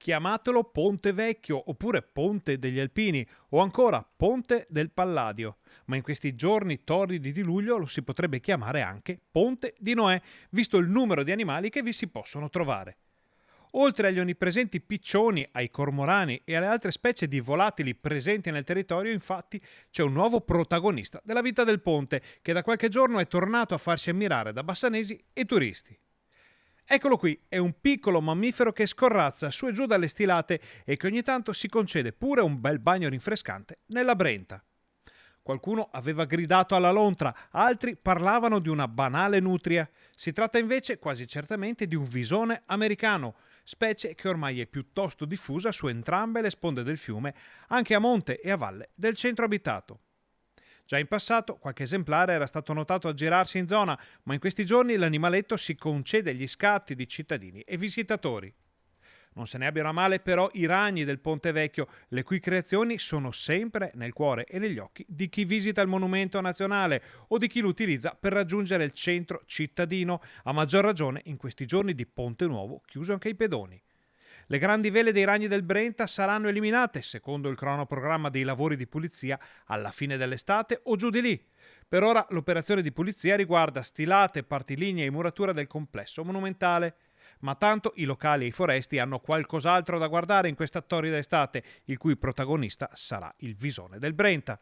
Chiamatelo Ponte Vecchio oppure Ponte degli Alpini o ancora Ponte del Palladio, ma in questi giorni torridi di luglio lo si potrebbe chiamare anche Ponte di Noè, visto il numero di animali che vi si possono trovare. Oltre agli onnipresenti piccioni, ai cormorani e alle altre specie di volatili presenti nel territorio, infatti, c'è un nuovo protagonista della vita del ponte che da qualche giorno è tornato a farsi ammirare da bassanesi e turisti. Eccolo qui, è un piccolo mammifero che scorrazza su e giù dalle stilate e che ogni tanto si concede pure un bel bagno rinfrescante nella Brenta. Qualcuno aveva gridato alla lontra, altri parlavano di una banale nutria. Si tratta invece quasi certamente di un visone americano, specie che ormai è piuttosto diffusa su entrambe le sponde del fiume, anche a monte e a valle del centro abitato. Già in passato qualche esemplare era stato notato aggirarsi in zona, ma in questi giorni l'animaletto si concede gli scatti di cittadini e visitatori. Non se ne abbiano a male però i ragni del Ponte Vecchio, le cui creazioni sono sempre nel cuore e negli occhi di chi visita il monumento nazionale o di chi lo utilizza per raggiungere il centro cittadino, a maggior ragione in questi giorni di Ponte Nuovo chiuso anche ai pedoni. Le grandi vele dei ragni del Brenta saranno eliminate, secondo il cronoprogramma dei lavori di pulizia, alla fine dell'estate o giù di lì. Per ora l'operazione di pulizia riguarda stilate, parti lignee e muratura del complesso monumentale. Ma tanto i locali e i foresti hanno qualcos'altro da guardare in questa torrida estate, il cui protagonista sarà il visone del Brenta.